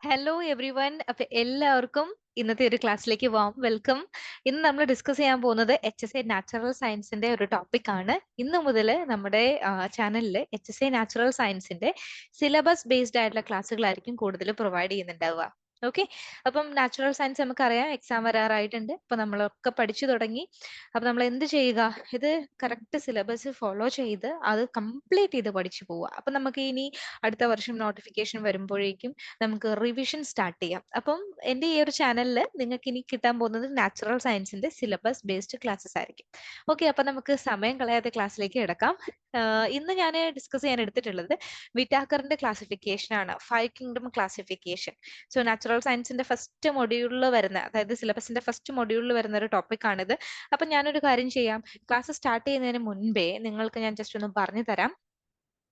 Hello every one. അപ്പൊ എല്ലാവർക്കും ഇന്നത്തെ ഒരു ക്ലാസ്സിലേക്ക് വെൽക്കം. ഇന്ന് നമ്മൾ ഡിസ്കസ് ചെയ്യാൻ പോകുന്നത് HSA നാച്ചുറൽ സയൻസിന്റെ ഒരു ടോപ്പിക് ആണ്. ഇന്ന് മുതൽ നമ്മുടെ ചാനലിൽ HSA നാച്ചുറൽ സയൻസിന്റെ സിലബസ് ബേസ്ഡ് ആയിട്ടുള്ള ക്ലാസ്സുകളായിരിക്കും കൂടുതൽ പ്രൊവൈഡ് ചെയ്യുന്നുണ്ടാവുക. ഓക്കെ, അപ്പം നാച്ചുറൽ സയൻസ് നമുക്കറിയാം, എക്സാം വരാറായിട്ടുണ്ട്. അപ്പൊ നമ്മളൊക്കെ പഠിച്ചു തുടങ്ങി. അപ്പൊ നമ്മൾ എന്ത് ചെയ്യുക, ഇത് കറക്റ്റ് സിലബസ് ഫോളോ ചെയ്ത് അത് കംപ്ലീറ്റ് ചെയ്ത് പഠിച്ചു പോവുക. അപ്പൊ നമുക്ക് ഇനി അടുത്ത വർഷം നോട്ടിഫിക്കേഷൻ വരുമ്പോഴേക്കും നമുക്ക് റിവിഷൻ സ്റ്റാർട്ട് ചെയ്യാം. അപ്പം എൻ്റെ ഈ ഒരു ചാനലിൽ നിങ്ങൾക്ക് ഇനി കിട്ടാൻ പോകുന്നത് നാച്ചുറൽ സയൻസിന്റെ സിലബസ് ബേസ്ഡ് ക്ലാസ്സസ് ആയിരിക്കും. ഓക്കെ, അപ്പൊ നമുക്ക് സമയം കളയാതെ ക്ലാസ്സിലേക്ക് കിടക്കാം. ഇന്ന് ഞാൻ ഡിസ്കസ് ചെയ്യാൻ എടുത്തിട്ടുള്ളത് വിറ്റാക്കറിന്റെ ക്ലാസിഫിക്കേഷൻ ആണ്, 5 കിങ്ഡം ക്ലാസിഫിക്കേഷൻ. സോ നാച്ചുറൽ സയൻസിന്റെ ഫസ്റ്റ് മൊഡ്യൂളിൽ വരുന്ന, അതായത് സിലബസിന്റെ ഫസ്റ്റ് മൊഡ്യൂളിൽ വരുന്ന ഒരു ടോപ്പിക് ആണിത്. അപ്പൊ ഞാനൊരു കാര്യം ചെയ്യാം, ക്ലാസ് സ്റ്റാർട്ട് ചെയ്യുന്നതിന് മുൻപേ നിങ്ങൾക്ക് ഞാൻ ജസ്റ്റ് ഒന്ന് പറഞ്ഞു തരാം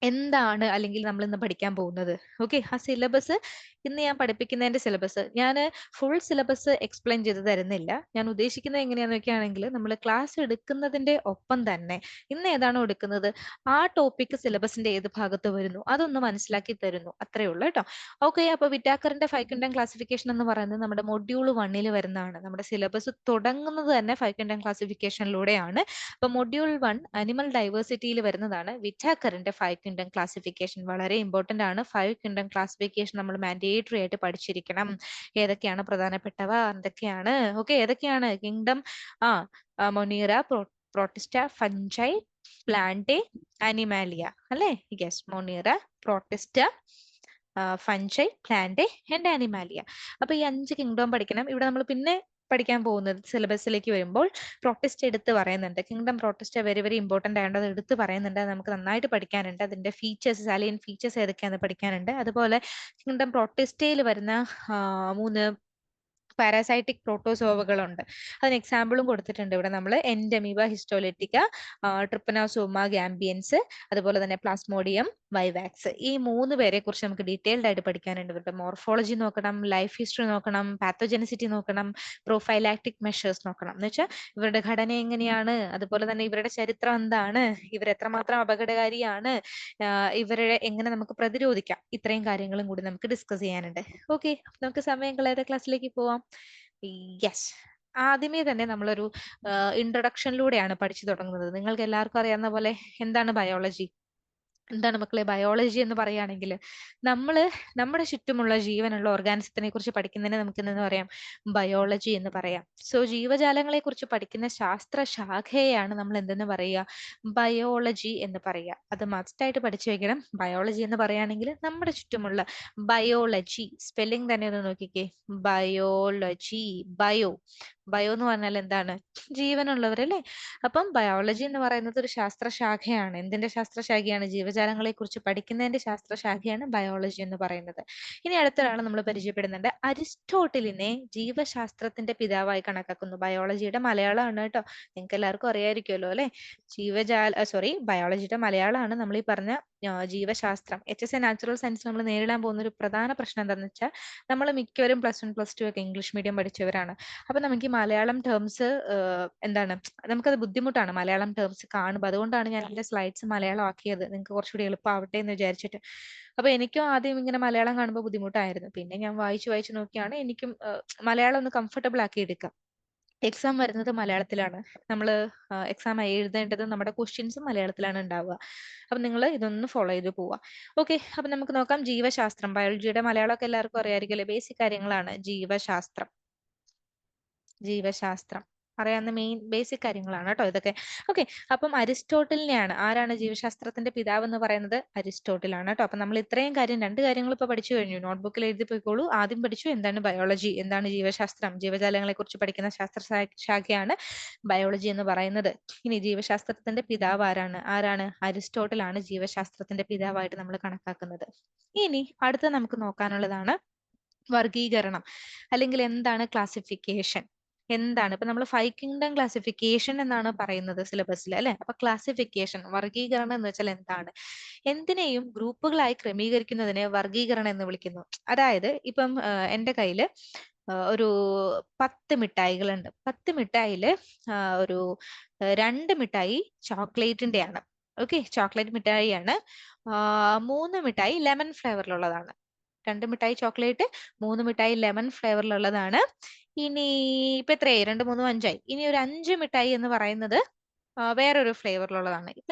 എന്താണ് അല്ലെങ്കിൽ നമ്മൾ ഇന്ന് പഠിക്കാൻ പോകുന്നത്. ഓക്കെ, ആ സിലബസ്, ഇന്ന് ഞാൻ പഠിപ്പിക്കുന്നതിന്റെ സിലബസ് ഞാൻ ഫുൾ സിലബസ് എക്സ്പ്ലെയിൻ ചെയ്ത് തരുന്നില്ല. ഞാൻ ഉദ്ദേശിക്കുന്നത് എങ്ങനെയാന്ന് വെക്കുകയാണെങ്കിൽ നമ്മൾ ക്ലാസ് എടുക്കുന്നതിന്റെ ഒപ്പം തന്നെ ഇന്ന് ഏതാണോ എടുക്കുന്നത് ആ ടോപ്പിക് സിലബസിന്റെ ഏത് ഭാഗത്ത് വരുന്നു അതൊന്ന് മനസ്സിലാക്കി തരുന്നു, അത്രേ ഉള്ളൂ കേട്ടോ. ഓക്കെ, അപ്പൊ വിറ്റാക്കറിന്റെ 5 കിങ്ഡം ക്ലാസിഫിക്കേഷൻ എന്ന് പറയുന്നത് നമ്മുടെ മൊഡ്യൂൾ 1 വരുന്നതാണ്. നമ്മുടെ സിലബസ് തുടങ്ങുന്നത് തന്നെ 5 കിങ്ഡം ക്ലാസിഫിക്കേഷനിലൂടെയാണ്. അപ്പൊ മൊഡ്യൂൾ 1 അനിമൽ ഡൈവേഴ്സിറ്റിയിൽ വരുന്നതാണ് വിറ്റാക്കറിന്റെ 5 കിങ്ഡം ക്ലാസിഫിക്കേഷൻ. വളരെ ഇമ്പോർട്ടന്റ് ആണ്. 5 കിങ്ഡം ക്ലാസിഫിക്കേഷൻ നമ്മൾ മാൻഡേറ്ററി ആയിട്ട് പഠിച്ചിരിക്കണം. ഏതൊക്കെയാണ് പ്രധാനപ്പെട്ടവ, എന്തൊക്കെയാണ്, ഓക്കെ, ഏതൊക്കെയാണ് കിങ്ഡം, ആ Monera, Protista, Fungi, Plantae, Animalia, അല്ലേ? Yes, Monera, Protista, Fungi, Plantae and Animalia. അപ്പൊ ഈ 5 കിങ്ഡം പഠിക്കണം. ഇവിടെ നമ്മൾ പിന്നെ പഠിക്കാൻ പോകുന്നത് സിലബസിലേക്ക് വരുമ്പോൾ പ്രോട്ടിസ്റ്റ് എടുത്ത് പറയുന്നുണ്ട്. Kingdom protist very very important ആയതുകൊണ്ട് അത് എടുത്ത് പറയുന്നുണ്ട്. അത് നമുക്ക് നന്നായിട്ട് പഠിക്കാനുണ്ട്. അതിന്റെ ഫീച്ചേഴ്സ്, സാലിയൻ ഫീച്ചേഴ്സ് ഏതൊക്കെയാണെന്ന് പഠിക്കാനുണ്ട്. അതുപോലെ കിങ്ഡം പ്രോട്ടിസ്റ്റയിൽ വരുന്ന 3 പാരാസൈറ്റിക് പ്രോട്ടോസോവകളുണ്ട്. അതിന് എക്സാമ്പിളും കൊടുത്തിട്ടുണ്ട് ഇവിടെ നമ്മൾ. എൻഡമീബ ഹിസ്റ്റോലിറ്റിക്ക, ട്രിപ്പനോസോമ ഗാംബിയൻസ്, അതുപോലെ തന്നെ പ്ലാസ്മോഡിയം വൈവാക്സ്. ഈ 3 പേരെ കുറിച്ച് നമുക്ക് ഡീറ്റെയിൽഡ് ആയിട്ട് പഠിക്കാനുണ്ട്. ഇവരുടെ മോർഫോളജി നോക്കണം, ലൈഫ് ഹിസ്റ്ററി നോക്കണം, പാത്തോജെനിസിറ്റി നോക്കണം, പ്രൊഫൈലാക്ടിക് മെഷേഴ്സ് നോക്കണം. എന്ന് വെച്ചാൽ ഇവരുടെ ഘടന എങ്ങനെയാണ്, അതുപോലെ തന്നെ ഇവരുടെ ചരിത്രം എന്താണ്, ഇവർ എത്രമാത്രം അപകടകാരിയാണ്, ഇവരെ എങ്ങനെ നമുക്ക് പ്രതിരോധിക്കാം, ഇത്രയും കാര്യങ്ങളും കൂടി നമുക്ക് ഡിസ്കസ് ചെയ്യാനുണ്ട്. ഓക്കെ, നമുക്ക് സമയം കളയാതെ ക്ലാസ്സിലേക്ക് പോവാം. യെസ്, ആദ്യമേ തന്നെ നമ്മളൊരു ഇൻട്രൊഡക്ഷനിലൂടെയാണ് പഠിച്ചു തുടങ്ങുന്നത്. നിങ്ങൾക്ക് എല്ലാവർക്കും അറിയാവുന്ന പോലെ എന്താണ് ബയോളജി, എന്താണ് മക്കളെ ബയോളജി എന്ന് പറയുകയാണെങ്കിൽ നമ്മൾ നമ്മുടെ ചുറ്റുമുള്ള ജീവനുള്ള ഓർഗാനിസത്തിനെ കുറിച്ച് പഠിക്കുന്നതിനെ നമുക്ക് എന്ന് പറയാം ബയോളജി എന്ന് പറയാം. സോ ജീവജാലങ്ങളെ കുറിച്ച് പഠിക്കുന്ന ശാസ്ത്ര ശാഖയെയാണ് നമ്മൾ എന്തെന്ന് പറയുക, ബയോളജി എന്ന് പറയുക. അത് മസ്റ്റ് ആയിട്ട് പഠിച്ചു വെക്കണം. ബയോളജി എന്ന് പറയുകയാണെങ്കിൽ നമ്മുടെ ചുറ്റുമുള്ള ബയോളജി, സ്പെല്ലിംഗ് തന്നെ ഒന്ന് നോക്കിക്കേ, ബയോളജി, ബയോ, ബയോ എന്ന് പറഞ്ഞാൽ എന്താണ്, ജീവനുള്ളവരല്ലേ. അപ്പം ബയോളജി എന്ന് പറയുന്നത് ഒരു ശാസ്ത്രശാഖയാണ്. എന്തിന്റെ ശാസ്ത്രശാഖയാണ്? ജീവജാലങ്ങളെ കുറിച്ച് പഠിക്കുന്നതിന്റെ ശാസ്ത്രശാഖയാണ് ബയോളജി എന്ന് പറയുന്നത്. ഇനി അടുത്ത ഒരാൾ നമ്മൾ പരിചയപ്പെടുന്നുണ്ട്. അരിസ്റ്റോട്ടിലിനെ ജീവശാസ്ത്രത്തിന്റെ പിതാവായി കണക്കാക്കുന്നു. ബയോളജിയുടെ മലയാളമാണ് കേട്ടോ, നിങ്ങൾക്ക് എല്ലാവർക്കും അറിയായിരിക്കുമല്ലോ അല്ലെ. ബയോളജിയുടെ മലയാളമാണ് നമ്മൾ ഈ പറഞ്ഞ ജീവശാസ്ത്രം. HSA നാച്ചുറൽ സയൻസ് നമ്മൾ നേരിടാൻ പോകുന്ന ഒരു പ്രധാന പ്രശ്നം എന്താണെന്ന് വെച്ചാൽ നമ്മൾ മിക്കവരും +1 +2 ഒക്കെ ഇംഗ്ലീഷ് മീഡിയം പഠിച്ചവരാണ്. അപ്പൊ നമുക്ക് ഈ മലയാളം ടേംസ് എന്താണ്, നമുക്കത് ബുദ്ധിമുട്ടാണ് മലയാളം ടേംസ് കാണുമ്പോൾ. അതുകൊണ്ടാണ് ഞാൻ എന്റെ സ്ലൈഡ്സ് മലയാളം ആക്കിയത്, നിങ്ങൾക്ക് കുറച്ചുകൂടി എളുപ്പമാവട്ടെ എന്ന് വിചാരിച്ചിട്ട്. അപ്പൊ എനിക്കും ആദ്യം ഇങ്ങനെ മലയാളം കാണുമ്പോൾ ബുദ്ധിമുട്ടായിരുന്നു. പിന്നെ ഞാൻ വായിച്ചു വായിച്ചു നോക്കിയാണ് എനിക്കും മലയാളം ഒന്ന് കംഫർട്ടബിൾ ആക്കി എടുക്കാം. എക്സാം വരുന്നത് മലയാളത്തിലാണ്. നമ്മൾ എക്സാം എഴുതേണ്ടത്, നമ്മുടെ ക്വസ്റ്റ്യൻസും മലയാളത്തിലാണ് ഉണ്ടാവുക. അപ്പൊ നിങ്ങൾ ഇതൊന്ന് ഫോളോ ചെയ്ത് പോവുക. ഓക്കെ, അപ്പൊ നമുക്ക് നോക്കാം ജീവശാസ്ത്രം. ബയോളജിയുടെ മലയാളമൊക്കെ എല്ലാവർക്കും അറിയാമായിരിക്കും, ബേസിക് കാര്യങ്ങളാണ്. ജീവശാസ്ത്രം, ജീവശാസ്ത്രം അറിയാവുന്ന മെയിൻ ബേസിക് കാര്യങ്ങളാണ് കേട്ടോ ഇതൊക്കെ. ഓക്കെ, അപ്പം അരിസ്റ്റോട്ടലിനെയാണ്, ആരാണ് ജീവശാസ്ത്രത്തിന്റെ പിതാവ് എന്ന് പറയുന്നത്, അരിസ്റ്റോട്ടിലാണ് കേട്ടോ. അപ്പൊ നമ്മൾ ഇത്രയും കാര്യം, 2 കാര്യങ്ങൾ ഇപ്പൊ പഠിച്ചു കഴിഞ്ഞു. നോട്ട്ബുക്കിൽ എഴുതി പോയിക്കോളൂ. ആദ്യം പഠിച്ചു എന്താണ് ബയോളജി, എന്താണ് ജീവശാസ്ത്രം, ജീവജാലങ്ങളെ കുറിച്ച് പഠിക്കുന്ന ശാഖയാണ് ബയോളജി എന്ന് പറയുന്നത്. ഇനി ജീവശാസ്ത്രത്തിന്റെ പിതാവ് ആരാണ് അരിസ്റ്റോട്ടിലാണ് ജീവശാസ്ത്രത്തിന്റെ പിതാവായിട്ട് നമ്മൾ കണക്കാക്കുന്നത്. ഇനി അടുത്ത നമുക്ക് നോക്കാനുള്ളതാണ് വർഗീകരണം, അല്ലെങ്കിൽ എന്താണ് ക്ലാസിഫിക്കേഷൻ. എന്താണ് ഇപ്പൊ നമ്മൾ 5 കിങ്ഡം ക്ലാസിഫിക്കേഷൻ എന്നാണ് പറയുന്നത് സിലബസിൽ അല്ലെ. അപ്പൊ ക്ലാസിഫിക്കേഷൻ, വർഗീകരണം എന്ന് വെച്ചാൽ എന്താണ്, എന്തിനേയും ഗ്രൂപ്പുകളായി ക്രമീകരിക്കുന്നതിനെ വർഗീകരണം എന്ന് വിളിക്കുന്നു. അതായത് ഇപ്പം എന്റെ കയ്യില് ഒരു 10 മിഠായികളുണ്ട്. 10 മിഠായില് ഒരു 2 മിഠായി ചോക്ലേറ്റിന്റെ ആണ്. Okay, chocolate മിഠായിയാണ്. 3 മിഠായി ലെമൺ ഫ്ലേവറിലുള്ളതാണ്. 2 മിഠായി ചോക്ലേറ്റ്, 3 മിഠായി ലെമൺ ഫ്ലേവറിലുള്ളതാണ്. ഇനി ഇപ്പൊ എത്രയായി? 2, 3, 5ആയി. ഇനി ഒരു 5 മിഠായി എന്ന് പറയുന്നത് വേറൊരു ഫ്ലേവറിലുള്ളതാണ്. ഇപ്പൊ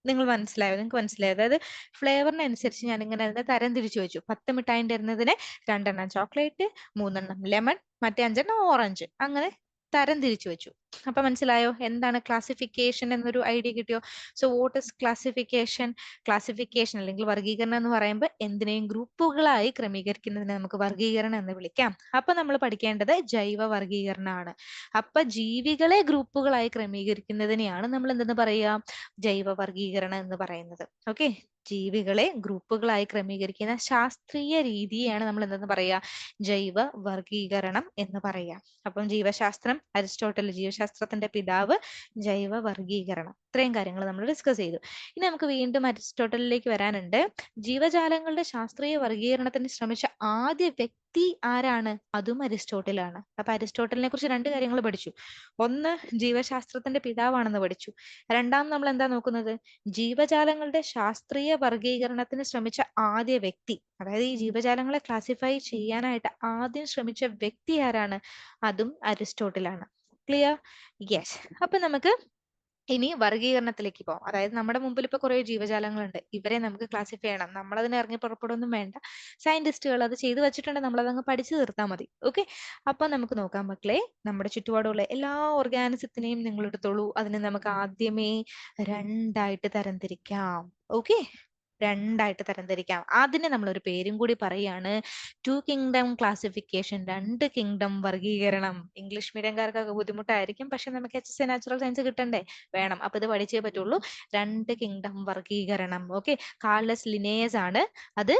നിങ്ങൾ മനസ്സിലായോ? നിങ്ങൾക്ക് മനസ്സിലായോ? അതായത് ഫ്ലേവറിനനുസരിച്ച് ഞാൻ ഇങ്ങനെ അതിനെ തരം തിരിച്ചു വെച്ചു. 10 മിഠായിന്റെ ഇരുന്നതിന് 2 ചോക്ലേറ്റ്, 3 ലെമൺ, മറ്റേ 5 ഓറഞ്ച്, അങ്ങനെ തരം തിരിച്ചു വെച്ചു. അപ്പൊ മനസ്സിലായോ എന്താണ് ക്ലാസിഫിക്കേഷൻ എന്നൊരു ഐഡിയ കിട്ടിയോ? So what is classification? Classification അല്ലെങ്കിൽ വർഗീകരണം എന്ന് പറയുമ്പോൾ എന്തിനേയും ഗ്രൂപ്പുകളായി ക്രമീകരിക്കുന്നതിനെ നമുക്ക് വർഗീകരണം എന്ന് വിളിക്കാം. അപ്പൊ നമ്മൾ പഠിക്കേണ്ടത് ജൈവ വർഗീകരണമാണ്. അപ്പൊ ജീവികളെ ഗ്രൂപ്പുകളായി ക്രമീകരിക്കുന്നതിനെയാണ് നമ്മൾ എന്തെന്ന് പറയുക? ജൈവ വർഗീകരണം എന്ന് പറയുന്നത്. ഓക്കെ, ജീവികളെ ഗ്രൂപ്പുകളായി ക്രമീകരിക്കുന്ന ശാസ്ത്രീയ രീതിയാണ് നമ്മൾ എന്തെന്ന് പറയുക? ജൈവ വർഗീകരണം എന്ന് പറയാം. അപ്പം ജീവശാസ്ത്രം, അരിസ്റ്റോട്ടൽ ജീവശാസ്ത്രത്തിന്റെ പിതാവ്, ജൈവ വർഗീകരണം, ഇത്രയും കാര്യങ്ങൾ നമ്മൾ ഡിസ്കസ് ചെയ്തു. ഇനി നമുക്ക് വീണ്ടും അരിസ്റ്റോട്ടലിലേക്ക് വരാനുണ്ട്. ജീവജാലങ്ങളുടെ ശാസ്ത്രീയ വർഗീകരണത്തിന് ശ്രമിച്ച ആദ്യ വ്യക്തി ആരാണ്? അതും അരിസ്റ്റോട്ടിലാണ്. അപ്പൊ അരിസ്റ്റോട്ടലിനെ കുറിച്ച് 2 കാര്യങ്ങൾ പഠിച്ചു. ഒന്ന്, ജീവശാസ്ത്രത്തിന്റെ പിതാവാണെന്ന് പഠിച്ചു. രണ്ടാം നമ്മൾ എന്താ നോക്കുന്നത്? ജീവജാലങ്ങളുടെ ശാസ്ത്രീയ വർഗീകരണത്തിന് ശ്രമിച്ച ആദ്യ വ്യക്തി, അതായത് ഈ ജീവജാലങ്ങളെ ക്ലാസിഫൈ ചെയ്യാനായിട്ട് ആദ്യം ശ്രമിച്ച വ്യക്തി ആരാണ്? അതും അരിസ്റ്റോട്ടിലാണ്. ക്ലിയർ? യെസ്. അപ്പൊ നമുക്ക് ഇനി വർഗീകരണത്തിലേക്ക് പോകാം. അതായത് നമ്മുടെ മുമ്പിൽ ഇപ്പൊ കുറെ ജീവജാലങ്ങളുണ്ട്. ഇവരെ നമുക്ക് ക്ലാസിഫൈ ചെയ്യണം. നമ്മളതിന് ഇറങ്ങി പുറപ്പെടുകയൊന്നും വേണ്ട. സയന്റിസ്റ്റുകൾ അത് ചെയ്തു വെച്ചിട്ടുണ്ട്. നമ്മളതങ്ങ് പഠിച്ചു തീർത്താൽ മതി. ഓക്കെ, അപ്പൊ നമുക്ക് നോക്കാം മക്കളെ. നമ്മുടെ ചുറ്റുപാടുള്ള എല്ലാ ഓർഗാനിസത്തിനെയും നിങ്ങൾ എടുത്തോളൂ. അതിനെ നമുക്ക് ആദ്യമേ 2ആയിട്ട് തരംതിരിക്കാം. ഓക്കെ, 2ആയിട്ട് തരംതിരിക്കാം. അതിന് നമ്മൾ ഒരു പേരും കൂടി പറയാണ്, 2 കിങ്ഡം ക്ലാസിഫിക്കേഷൻ, 2 കിങ്ഡം വർഗീകരണം. ഇംഗ്ലീഷ് മീഡിയംകാർക്കൊക്കെ ബുദ്ധിമുട്ടായിരിക്കും, പക്ഷെ നമുക്ക് HSC നാച്ചുറൽ സയൻസ് കിട്ടണ്ടേ? വേണം. അപ്പൊ ഇത് പഠിച്ചേ പറ്റുള്ളൂ. 2 കിങ്ഡം വർഗീകരണം. ഓക്കെ, കാർലസ് ലിനേയസ് ആണ് അത്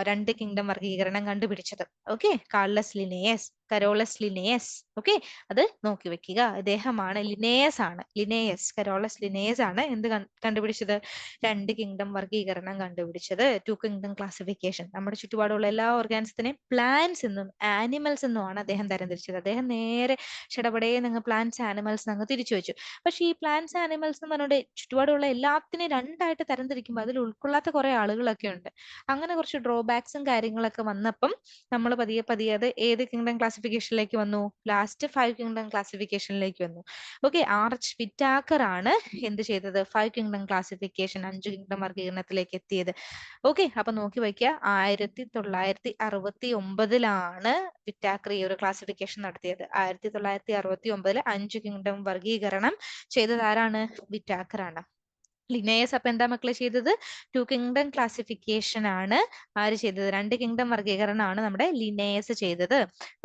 2 കിങ്ഡം വർഗീകരണം കണ്ടുപിടിച്ചത്. Okay, Carlos Linnaeus, Carolus Linnaeus. Okay, അത് നോക്കി വെക്കുക. ഇദ്ദേഹമാണ്, ലിനേയസ് ആണ്, ലിനേയസ്, കരോളസ് ലിനേയസ് ആണ് എന്ത് കണ്ടുപിടിച്ചത്? 2 കിങ്ഡം വർഗീകരണം കണ്ടുപിടിച്ചത്. 2 കിങ്ഡം ക്ലാസിഫിക്കേഷൻ. നമ്മുടെ ചുറ്റുപാടുള്ള എല്ലാ ഓർഗാനിസത്തിനെയും പ്ലാന്റ്സ് എന്നും ആനിമൽസ് എന്നുമാണ് അദ്ദേഹം തരംതിരിച്ചത്. അദ്ദേഹം നേരെ ചടപടയെ നിങ്ങൾ പ്ലാന്റ്സ് ആനിമൽസ് അങ്ങ് തിരിച്ചു വെച്ചു. പക്ഷെ ഈ പ്ലാന്റ്സ് ആനിമൽസ് എന്ന് പറഞ്ഞിട്ട് ചുറ്റുപാടുള്ള എല്ലാത്തിനെയും 2ആയിട്ട് തരംതിരിക്കുമ്പോൾ അതിൽ ഉൾക്കൊള്ളാത്ത കുറെ ആളുകളൊക്കെ ഉണ്ട്. അങ്ങനെ കുറച്ച് ഡ്രോബാക്സും കാര്യങ്ങളൊക്കെ വന്നപ്പം നമ്മൾ പതിയെ പതിയെ അത് ഏത് കിങ്ഡം ക്ലാസിഫിക്കേഷനിലേക്ക് വന്നു? ലാസ്റ്റ് 5 കിങ്ഡം ക്ലാസിഫിക്കേഷനിലേക്ക് വന്നു. ഓക്കെ, ആർച്ച് വിറ്റാക്കർ ആണ് എന്ത് ചെയ്തത്? 5 കിങ്ഡം ക്ലാസിഫിക്കേഷൻ, 5 കിങ്ഡം വർഗീകരണത്തിലേക്ക് എത്തിയത്. ഓക്കെ, അപ്പൊ നോക്കി വയ്ക്കുക. 1969 വിറ്റാക്കർ ഈ ഒരു ക്ലാസിഫിക്കേഷൻ നടത്തിയത്. 1969 5 കിങ്ഡം വർഗീകരണം ചെയ്തത് ആരാണ്? വിറ്റാക്കർ ആണ്. ലിനേയസ് അപ്പൊ എന്താ മക്കളെ ചെയ്തത്? 2 കിങ്ഡം ക്ലാസിഫിക്കേഷൻ ആണ് ആര് ചെയ്തത്? 2 കിങ്ഡം വർഗീകരണമാണ് നമ്മുടെ ലിനേയസ് ചെയ്തത്.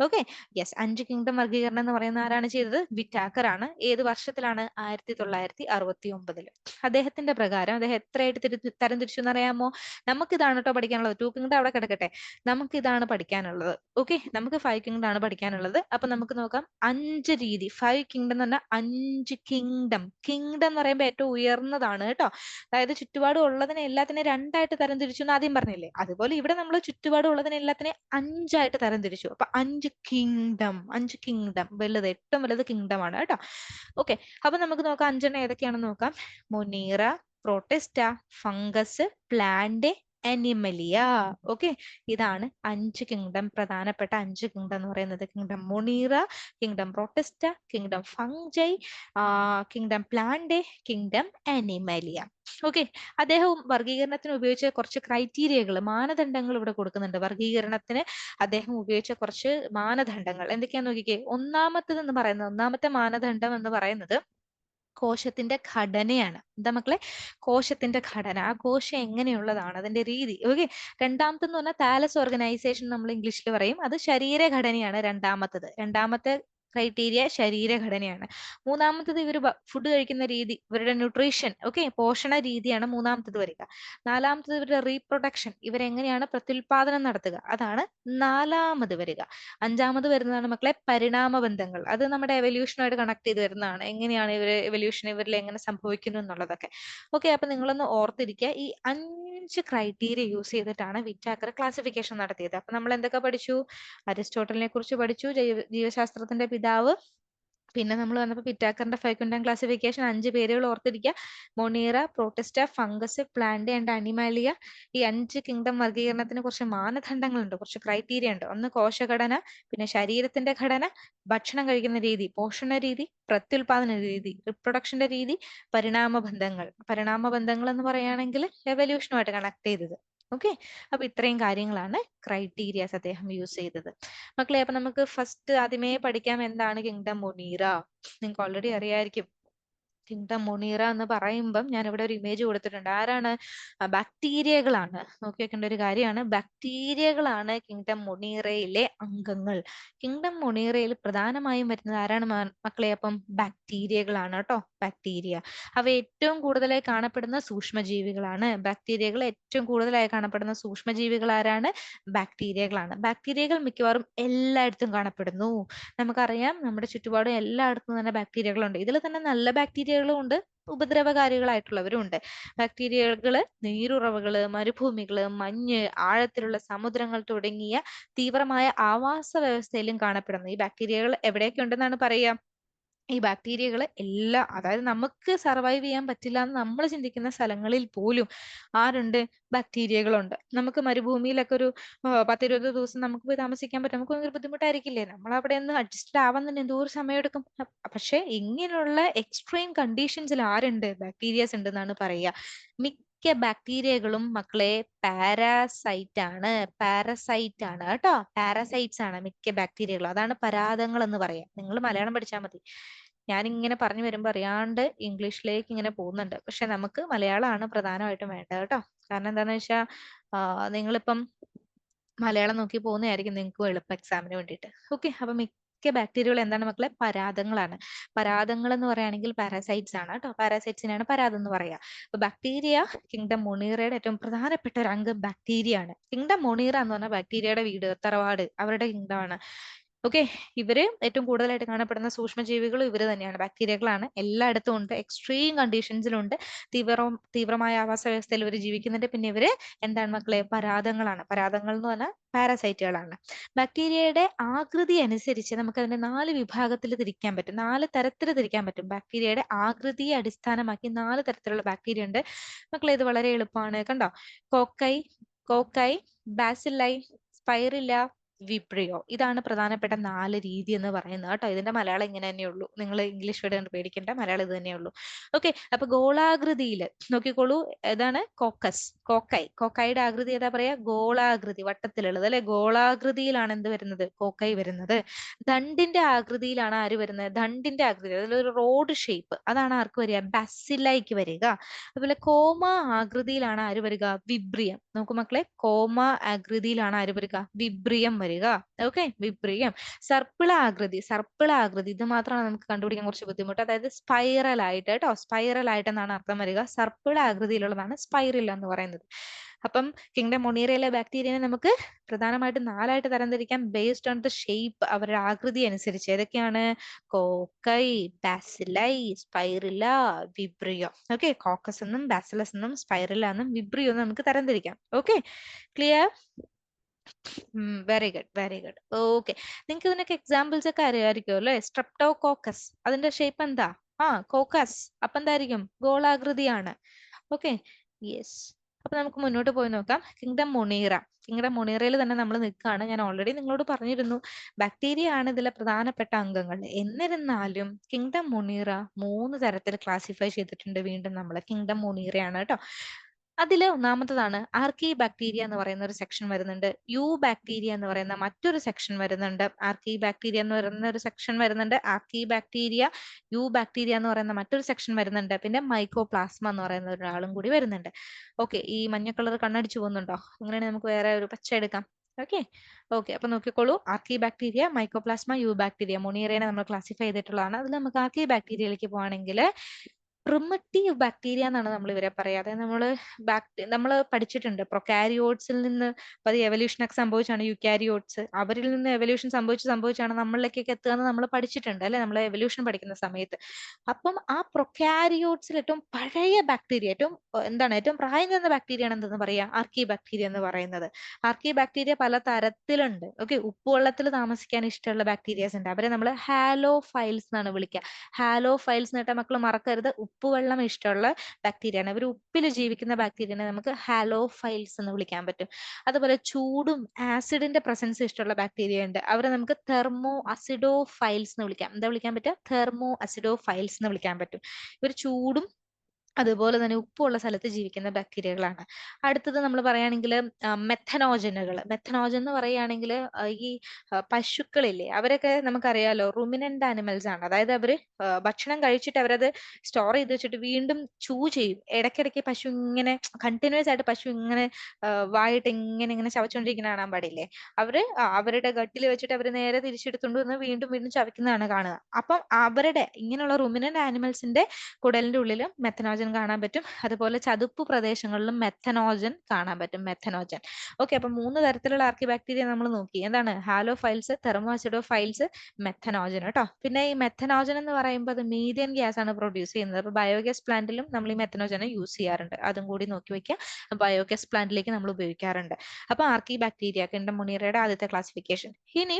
Okay, yes. 5 കിങ്ഡം വർഗീകരണം എന്ന് പറയുന്ന ആരാണ് ചെയ്തത്? വിറ്റാക്കർ ആണ്. ഏത് വർഷത്തിലാണ്? 1969. അദ്ദേഹത്തിന്റെ പ്രകാരം അദ്ദേഹം എത്രയായിട്ട് തരം തിരിച്ചു എന്നറിയാമോ? നമുക്കിതാണ് കേട്ടോ പഠിക്കാനുള്ളത്. 2 കിങ്ഡം അവിടെ കിടക്കട്ടെ, നമുക്കിതാണ് പഠിക്കാനുള്ളത്. ഓക്കെ, നമുക്ക് 5 കിങ്ഡം ആണ് പഠിക്കാനുള്ളത്. അപ്പൊ നമുക്ക് നോക്കാം. 5 രീതി. 5 കിങ്ഡം എന്ന് പറഞ്ഞാൽ 5 കിങ്ഡം. കിങ്ഡം എന്ന് പറയുമ്പോൾ ഏറ്റവും ഉയർന്നതാണ് കേട്ടോ. അതായത് ചുറ്റുപാടും ഉള്ളതിനെ എല്ലാത്തിനെയും 2ആയിട്ട് തരംതിരിച്ചു എന്ന് ആദ്യം പറഞ്ഞില്ലേ? അതുപോലെ ഇവിടെ നമ്മൾ ചുറ്റുപാടും ഉള്ളതിനെ എല്ലാത്തിനെയും 5ആയിട്ട് തരംതിരിച്ചു. അപ്പൊ 5 കിങ്ഡം, 5 കിങ്ഡം വലുത്, ഏറ്റവും വലുത് കിങ്ഡം ആണ് കേട്ടോ. ഓക്കെ, അപ്പൊ നമുക്ക് നോക്കാം 5 ഏതൊക്കെയാണെന്ന് നോക്കാം. Monera, Protista, fungus, plant, Animalia. Okay, ഇതാണ് 5 കിങ്ഡം, പ്രധാനപ്പെട്ട 5 കിങ്ഡം എന്ന് പറയുന്നത്. Kingdom Monera, kingdom Protista, kingdom Fungi, kingdom plant, kingdom Animalia. Okay, അദ്ദേഹം വർഗീകരണത്തിന് ഉപയോഗിച്ച കുറച്ച് ക്രൈറ്റീരിയകൾ, മാനദണ്ഡങ്ങൾ ഇവിടെ കൊടുക്കുന്നുണ്ട്. വർഗീകരണത്തിന് അദ്ദേഹം ഉപയോഗിച്ച കുറച്ച് മാനദണ്ഡങ്ങൾ എന്തൊക്കെയാന്ന് നോക്കിക്കേ. ഒന്നാമത്തെ മാനദണ്ഡം എന്ന് പറയുന്നത് കോശത്തിന്റെ ഘടനയാണ്. എന്താ മക്കളെ? കോശത്തിന്റെ ഘടന. ആ കോശം എങ്ങനെയുള്ളതാണ്, അതിന്റെ രീതി. ഓക്കെ, രണ്ടാമത്തെന്ന് പറഞ്ഞാൽ താലസ് ഓർഗനൈസേഷൻ നമ്മൾ ഇംഗ്ലീഷിൽ പറയും. അത് ശരീരഘടനയാണ് രണ്ടാമത്തെ ക്രൈറ്റീരിയ ശരീരഘടനയാണ്. മൂന്നാമത്തത് ഇവർ ഫുഡ് കഴിക്കുന്ന രീതി, ഇവരുടെ ന്യൂട്രീഷൻ, ഓക്കെ, പോഷണ രീതിയാണ് മൂന്നാമത്തത് വരിക. നാലാമത്തത് ഇവരുടെ റീപ്രൊഡക്ഷൻ, ഇവരെങ്ങനെയാണ് പ്രത്യുൽപാദനം നടത്തുക, അതാണ് നാലാമത് വരിക. അഞ്ചാമത് വരുന്നതാണ് മക്കളെ പരിണാമ ബന്ധങ്ങൾ. അത് നമ്മുടെ എവല്യൂഷനുമായിട്ട് കണക്ട് ചെയ്ത് വരുന്നതാണ്. എങ്ങനെയാണ് എവല്യൂഷൻ ഇവരിൽ എങ്ങനെ സംഭവിക്കുന്നു എന്നുള്ളതൊക്കെ. ഓക്കെ, അപ്പൊ നിങ്ങളൊന്ന് ഓർത്തിരിക്കുക. ഈ 5 ക്രൈറ്റീരിയ യൂസ് ചെയ്തിട്ടാണ് വിറ്റാക്കർ ക്ലാസിഫിക്കേഷൻ നടത്തിയത്. അപ്പൊ നമ്മൾ എന്തൊക്കെ പഠിച്ചു? അരിസ്റ്റോട്ടലിനെ കുറിച്ച് പഠിച്ചു, ജീവശാസ്ത്രത്തിന്റെ പിതാവ്. പിന്നെ നമ്മൾ വന്നപ്പോൾ പിറ്റാക്കറിന്റെ ഫൈക്കുന്റം ക്ലാസിഫിക്കേഷൻ 5 പേരുകൾ ഓർത്തിരിക്കുക. Monera, protista, fungus, plant and Animalia. ഈ 5 കിങ്ഡം വർഗീകരണത്തിന് കുറച്ച് മാനദണ്ഡങ്ങളുണ്ട്, കുറച്ച് ക്രൈറ്റീരിയ ഉണ്ട്. ഒന്ന് കോശഘടന, പിന്നെ ശരീരത്തിന്റെ ഘടന, ഭക്ഷണം കഴിക്കുന്ന രീതി, പോഷണ രീതി, പ്രത്യുൽപാദന രീതി, റിപ്രൊഡക്ഷന്റെ രീതി, പരിണാമ ബന്ധങ്ങൾ എന്ന് പറയുകയാണെങ്കിൽ എവല്യൂഷനുമായിട്ട് കണക്ട് ചെയ്തത്. ഓക്കെ, അപ്പൊ ഇത്രയും കാര്യങ്ങളാണ് ക്രൈറ്റീരിയാസ് അദ്ദേഹം യൂസ് ചെയ്തത്. മക്കളെ, അപ്പൊ നമുക്ക് ഫസ്റ്റ് ആദ്യമേ പഠിക്കാം എന്താണ് കിങ്ഡം മൊണീറ. നിങ്ങൾക്ക് ഓൾറെഡി അറിയായിരിക്കും. കിങ്ഡം മൊണീറ എന്ന് പറയുമ്പം ഞാൻ ഇവിടെ ഒരു ഇമേജ് കൊടുത്തിട്ടുണ്ട്. ആരാണ്? ബാക്ടീരിയകളാണ്. നോക്കി വെക്കേണ്ട ഒരു കാര്യമാണ്, ബാക്ടീരിയകളാണ് കിങ്ഡം മൊണീറയിലെ അംഗങ്ങൾ. കിങ്ഡം മൊണീറയിൽ പ്രധാനമായും വരുന്നത് ആരാണ് മക്കളെ? അപ്പം ബാക്ടീരിയകളാണ് കേട്ടോ, ബാക്ടീരിയ. അവ ഏറ്റവും കൂടുതലായി കാണപ്പെടുന്ന സൂക്ഷ്മജീവികളാണ്. ബാക്ടീരിയകൾ ഏറ്റവും കൂടുതലായി കാണപ്പെടുന്ന സൂക്ഷ്മജീവികൾ ആരാണ്? ബാക്ടീരിയകളാണ്. ബാക്ടീരിയകൾ മിക്കവാറും എല്ലായിടത്തും കാണപ്പെടുന്നു. നമുക്കറിയാം, നമ്മുടെ ചുറ്റുപാടും എല്ലായിടത്തും തന്നെ ബാക്ടീരിയകളുണ്ട്. ഇതിൽ തന്നെ നല്ല ബാക്ടീരിയകളും ഉണ്ട്, ഉപദ്രവകാരികളായിട്ടുള്ളവരും ഉണ്ട്. ബാക്ടീരിയകള് നീരുറവകള്, മരുഭൂമികള്, മഞ്ഞ്, ആഴത്തിലുള്ള സമുദ്രങ്ങൾ തുടങ്ങിയ തീവ്രമായ ആവാസ വ്യവസ്ഥയിലും കാണപ്പെടുന്നു. ഈ ബാക്ടീരിയകൾ എവിടെയൊക്കെ ഉണ്ടെന്നാണ് പറയുക? ഈ ബാക്ടീരിയകൾ അതായത് നമുക്ക് സർവൈവ് ചെയ്യാൻ പറ്റില്ല എന്ന് നമ്മൾ ചിന്തിക്കുന്ന സ്ഥലങ്ങളിൽ പോലും ആരുണ്ട്? ബാക്ടീരിയകളുണ്ട്. നമുക്ക് മരുഭൂമിയിലൊക്കെ ഒരു 10-20 ദിവസം നമുക്ക് പോയി താമസിക്കാൻ പറ്റും. നമുക്ക് ഭയങ്കര ബുദ്ധിമുട്ടായിരിക്കില്ലേ? നമ്മൾ അവിടെ ഒന്ന് അഡ്ജസ്റ്റ് ആവാൻ തന്നെ എന്തോ ഒരു സമയം എടുക്കും. പക്ഷെ ഇങ്ങനെയുള്ള എക്സ്ട്രീം കണ്ടീഷൻസിൽ ആരുണ്ട്? ബാക്ടീരിയസ് ഉണ്ട് എന്നാണ് പറയുക. മിക്ക ബാക്ടീരിയകളും മക്കളെ പാരാസൈറ്റ് ആണ്. പാരസൈറ്റ് ആണ് കേട്ടോ, പാരസൈറ്റ്സ് ആണ് മിക്ക ബാക്ടീരിയകളും. അതാണ് പരാദങ്ങൾ എന്ന് പറയാം. നിങ്ങൾ മലയാളം പഠിച്ചാൽ മതി. ഞാൻ ഇങ്ങനെ പറഞ്ഞു വരുമ്പോ അറിയാണ്ട് ഇംഗ്ലീഷിലേക്ക് ഇങ്ങനെ പോകുന്നുണ്ട്. പക്ഷെ നമുക്ക് മലയാളമാണ് പ്രധാനമായിട്ടും വേണ്ടത് കേട്ടോ. കാരണം എന്താന്ന് വെച്ചാൽ നിങ്ങളിപ്പം മലയാളം നോക്കി പോകുന്നതായിരിക്കും നിങ്ങൾക്ക് എളുപ്പം എക്സാമിന് വേണ്ടിയിട്ട്. ഓക്കെ, അപ്പൊ മിക്ക ബാക്ടീരിയകൾ എന്താണ് മക്കളെ? പരാദങ്ങളാണ്. പരാദങ്ങൾ എന്ന് പറയുകയാണെങ്കിൽ പാരാസൈറ്റ്സ് ആണ് കേട്ടോ. പാരാസൈറ്റ്സിനാണ് പരാദം എന്ന് പറയാ. അപ്പൊ ബാക്ടീരിയ കിങ്ഡം മൊണീറയുടെ ഏറ്റവും പ്രധാനപ്പെട്ട ഒരു അംഗം ബാക്ടീരിയ ആണ്. കിങ്ഡം മൊണീറ എന്ന് പറഞ്ഞാൽ ബാക്ടീരിയയുടെ വീട്, തറവാട്, അവരുടെ കിങ്ഡം ആണ്. ഓക്കെ, ഇവര് ഏറ്റവും കൂടുതലായിട്ട് കാണപ്പെടുന്ന സൂക്ഷ്മജീവികളും ഇവര് തന്നെയാണ്, ബാക്ടീരിയകളാണ്. എല്ലായിടത്തും ഉണ്ട്, എക്സ്ട്രീം കണ്ടീഷൻസിലുണ്ട്, തീവ്രമായ ആവാസ വ്യവസ്ഥയിൽ ഇവർ ജീവിക്കുന്നുണ്ട്. പിന്നെ ഇവര് എന്താണ് മക്കളെ? പരാദങ്ങളാണ്. പരാദങ്ങൾ എന്ന് പറഞ്ഞാൽ പാരസൈറ്റുകളാണ്. ബാക്ടീരിയയുടെ ആകൃതി അനുസരിച്ച് നമുക്ക് അതിനെ 4 വിഭാഗത്തിൽ തിരിക്കാൻ പറ്റും, 4 തരത്തിൽ തിരിക്കാൻ പറ്റും. ബാക്ടീരിയയുടെ ആകൃതിയെ അടിസ്ഥാനമാക്കി 4 തരത്തിലുള്ള ബാക്ടീരിയ ഉണ്ട് മക്കളെ. ഇത് വളരെ എളുപ്പമാണ്, കണ്ടോ? Cocci, cocci, bacilli, spirilla, vibrio. ഇതാണ് പ്രധാനപ്പെട്ട 4 രീതി എന്ന് പറയുന്നത് കേട്ടോ. ഇതിന്റെ മലയാളം ഇങ്ങനെ തന്നെയുള്ളൂ. നിങ്ങൾ ഇംഗ്ലീഷ് വേർഡ് പേടിക്കേണ്ട, മലയാളം ഇത് തന്നെയുള്ളൂ. ഓക്കെ, അപ്പൊ ഗോളാകൃതിയിൽ നോക്കിക്കോളൂ. ഏതാണ്? Caucus, cocci. കോക്കൈയുടെ ആകൃതി ഏതാ പറയാ? ഗോളാകൃതി, വട്ടത്തിലുള്ളത് അല്ലെ. ഗോളാകൃതിയിലാണ് എന്ത് വരുന്നത്? കോക്കൈ വരുന്നത്. ദണ്ടിന്റെ ആകൃതിയിലാണ് ആര് വരുന്നത്? ദണ്ടിന്റെ ആകൃതി, അതിലൊരു റോഡ് ഷേപ്പ്, അതാണ് ആർക്ക് വരിക? ബാസില്ലൈക്ക് വരിക. അതുപോലെ കോമ ആകൃതിയിലാണ് ആര് വരിക? വിബ്രിയം. നോക്കൂ മക്കളെ, കോമ ആകൃതിയിലാണ് ആര് വരിക? വിബ്രിയം വരിക. ഓക്കെ, വിബ്രിയം. സർപ്പിളാകൃതി ഇത് മാത്രമാണ് നമുക്ക് കണ്ടുപിടിക്കാൻ കുറച്ച് ബുദ്ധിമുട്ട്. അതായത് സ്പൈറൽ ആയിട്ട് കേട്ടോ, സ്പൈറൽ ആയിട്ട് എന്നാണ് അർത്ഥം വരിക. സർപ്പിളാകൃതിയിലുള്ളതാണ് സ്പൈറില്ല എന്ന് പറയുന്നത്. അപ്പം കിങ്ഡം മൊണീറയിലെ ബാക്ടീരിയനെ നമുക്ക് പ്രധാനമായിട്ടും 4ആയിട്ട് തരംതിരിക്കാം, ബേസ്ഡ് ഓൺ ദ ഷേപ്പ്, അവരുടെ ആകൃതി അനുസരിച്ച്. ഏതൊക്കെയാണ്? Cocci, bacilli, spirilla, vibrio. Okay, coccus എന്നും ബാസിലസ് എന്നും സ്പൈറില്ല എന്നും വിബ്രിയോ എന്നും നമുക്ക് തരംതിരിക്കാം. Okay, clear? Very good, very good. Okay, നിങ്ങൾക്ക് ഇതിനൊക്കെ എക്സാമ്പിൾസ് ഒക്കെ അറിയാമായിരിക്കും അല്ലെ? സ്ട്രെപ്റ്റോകോക്കസ്, അതിന്റെ ഷേപ്പ് എന്താ? കോക്കസ്. അപ്പൊ എന്തായിരിക്കും? ഗോളാകൃതിയാണ്. Okay, yes. അപ്പൊ നമുക്ക് മുന്നോട്ട് പോയി നോക്കാം. Kingdom Monera. കിങ്ഡം മൊണീറയിൽ തന്നെ നമ്മൾ നിൽക്കുകയാണ്. ഞാൻ ഓൾറെഡി നിങ്ങളോട് പറഞ്ഞിരുന്നു, ബാക്ടീരിയ ആണ് ഇതിലെ പ്രധാനപ്പെട്ട അംഗങ്ങൾ. എന്നിരുന്നാലും കിങ്ഡം മൊണീറ 3 തരത്തിൽ ക്ലാസിഫൈ ചെയ്തിട്ടുണ്ട്. വീണ്ടും നമ്മൾ കിങ്ഡം മൊണീറയാണ് കേട്ടോ. അതില് ഒന്നാമത്തതാണ് ആർക്കി ബാക്ടീരിയ എന്ന് പറയുന്ന ഒരു സെക്ഷൻ വരുന്നുണ്ട്. യു ബാക്ടീരിയ എന്ന് പറയുന്ന മറ്റൊരു സെക്ഷൻ വരുന്നുണ്ട്. ആർക്കി ബാക്ടീരിയ എന്ന് പറയുന്ന ഒരു സെക്ഷൻ വരുന്നുണ്ട്. ആർക്കി ബാക്ടീരിയ, യു ബാക്ടീരിയ എന്ന് പറയുന്ന മറ്റൊരു സെക്ഷൻ വരുന്നുണ്ട്. പിന്നെ മൈക്കോപ്ലാസ്മ എന്ന് പറയുന്ന ഒരാളും കൂടി വരുന്നുണ്ട്. ഓക്കെ, ഈ മഞ്ഞ കളർ കണ്ണടിച്ചു പോകുന്നുണ്ടോ? അങ്ങനെയാണെങ്കിൽ നമുക്ക് വേറെ ഒരു പച്ച എടുക്കാം. ഓക്കെ, ഓക്കെ, അപ്പൊ നോക്കിക്കോളൂ. ആർക്കി ബാക്ടീരിയ, മൈക്കോപ്ലാസ്മ, യു ബാക്ടീരിയ, മൊണീറയെ നമ്മൾ ക്ലാസിഫൈ ചെയ്തിട്ടുള്ളതാണ്. അതിൽ നമുക്ക് ആർക്കി ബാക്ടീരിയയിലേക്ക് പോവാണെങ്കിൽ പ്രിമിറ്റീവ് ബാക്ടീരിയ എന്നാണ് നമ്മൾ ഇവരെ പറയാ. അതായത് നമ്മൾ പഠിച്ചിട്ടുണ്ട് പ്രൊകാരിയോട്സിൽ നിന്ന് പതിയെ എവല്യൂഷൻ ഒക്കെ സംഭവിച്ചാണ് യുക്കാരിയോട്സ്, അവരിൽ നിന്ന് എവല്യൂഷൻ സംഭവിച്ചാണ് നമ്മളിലേക്കൊക്കെ എത്തുക എന്ന് നമ്മൾ പഠിച്ചിട്ടുണ്ട് അല്ലെ, നമ്മൾ എവല്യൂഷൻ പഠിക്കുന്ന സമയത്ത്. അപ്പം ആ പ്രൊകാരിയോട്സിൽ ഏറ്റവും പഴയ ബാക്ടീരിയ, ഏറ്റവും പ്രായം ചെന്ന ബാക്ടീരിയ ആണ് എന്തെന്ന് പറയാ, ആർക്കി ബാക്ടീരിയ എന്ന് പറയുന്നത്. ആർക്കി ബാക്ടീരിയ പല തരത്തിലുണ്ട്. ഓക്കെ, ഉപ്പുവെള്ളത്തിൽ താമസിക്കാൻ ഇഷ്ടമുള്ള ബാക്ടീരിയാസ് ഉണ്ട്, അവരെ നമ്മൾ ഹാലോഫൈൽസ് എന്നാണ് വിളിക്കുക. ഹാലോഫൈൽസ് എന്നിട്ട് മക്കൾ മറക്കരുത്, ഉപ്പുവെള്ളം ഇഷ്ടമുള്ള ബാക്ടീരിയ ആണ്. ഇവർ ഉപ്പിൽ ജീവിക്കുന്ന ബാക്ടീരിയനെ നമുക്ക് ഹാലോഫൈൽസ് എന്ന് വിളിക്കാൻ പറ്റും. അതുപോലെ ചൂടും ആസിഡിന്റെ പ്രസൻസ് ഇഷ്ടമുള്ള ബാക്ടീരിയ ഉണ്ട്, അവരെ നമുക്ക് തെർമോ അസിഡോഫൈൽസ് എന്ന് വിളിക്കാം. എന്താ വിളിക്കാൻ പറ്റുക? തെർമോ അസിഡോഫൈൽസ് എന്ന് വിളിക്കാൻ പറ്റും. ഇവർ ചൂടും അതുപോലെ തന്നെ ഉപ്പുള്ള സ്ഥലത്ത് ജീവിക്കുന്ന ബാക്ടീരിയകളാണ്. അടുത്തത് നമ്മൾ പറയുകയാണെങ്കിൽ മെഥനോജൻ എന്ന് പറയുകയാണെങ്കിൽ ഈ പശുക്കളില്ലേ, അവരൊക്കെ നമുക്കറിയാലോ റുമിനന്റ് ആനിമൽസ് ആണ്. അതായത് അവര് ഭക്ഷണം കഴിച്ചിട്ട് അവരത് സ്റ്റോർ ചെയ്ത് വെച്ചിട്ട് വീണ്ടും ചൂ ചെയ്യും. ഇടയ്ക്കിടയ്ക്ക് പശു ഇങ്ങനെ കണ്ടിന്യൂസ് ആയിട്ട് പശു ഇങ്ങനെ വായിട്ട് ഇങ്ങനെ ഇങ്ങനെ ചവച്ചുകൊണ്ടിരിക്കുന്ന കാണാൻ പാടില്ലേ. അവരുടെ ഗട്ടിൽ വെച്ചിട്ട് അവർ നേരെ തിരിച്ചെടുത്തുകൊണ്ട് വന്ന് വീണ്ടും വീണ്ടും ചവയ്ക്കുന്നതാണ് കാണുക. അപ്പം അവരുടെ ഇങ്ങനെയുള്ള റുമിനന്റ് ആനിമൽസിന്റെ കുടലിന്റെ ഉള്ളിലും മെഥനോജൻ കാണാൻ പറ്റും. അതുപോലെ ചതുപ്പ് പ്രദേശങ്ങളിലും മെഥനോജൻ കാണാൻ പറ്റും. മെഥനോജൻ. ഓക്കെ, അപ്പൊ 3 തരത്തിലുള്ള ആർക്കി ബാക്ടീരിയ നമ്മൾ നോക്കി. എന്താണ്? ഹാലോഫൈൽസ്, തെർമോഅസിഡോഫൈൽസ്, മെഥനോജൻ കേട്ടോ. പിന്നെ ഈ മെഥനോജൻ എന്ന് പറയുമ്പോൾ അത് മീഥേൻ ഗ്യാസ് ആണ് പ്രൊഡ്യൂസ് ചെയ്യുന്നത്. അപ്പൊ ബയോഗ്യാസ് പ്ലാന്റിലും നമ്മൾ ഈ മെഥനോജനെ യൂസ് ചെയ്യാറുണ്ട്. അതും കൂടി നോക്കി വെക്കുക, ബയോഗ്യാസ് പ്ലാന്റിലേക്ക് നമ്മൾ ഉപയോഗിക്കാറുണ്ട്. അപ്പൊ ആർക്കി ബാക്ടീരിയ കിൻഡം മുനിയറയുടെ ആദ്യത്തെ ക്ലാസിഫിക്കേഷൻ. ഇനി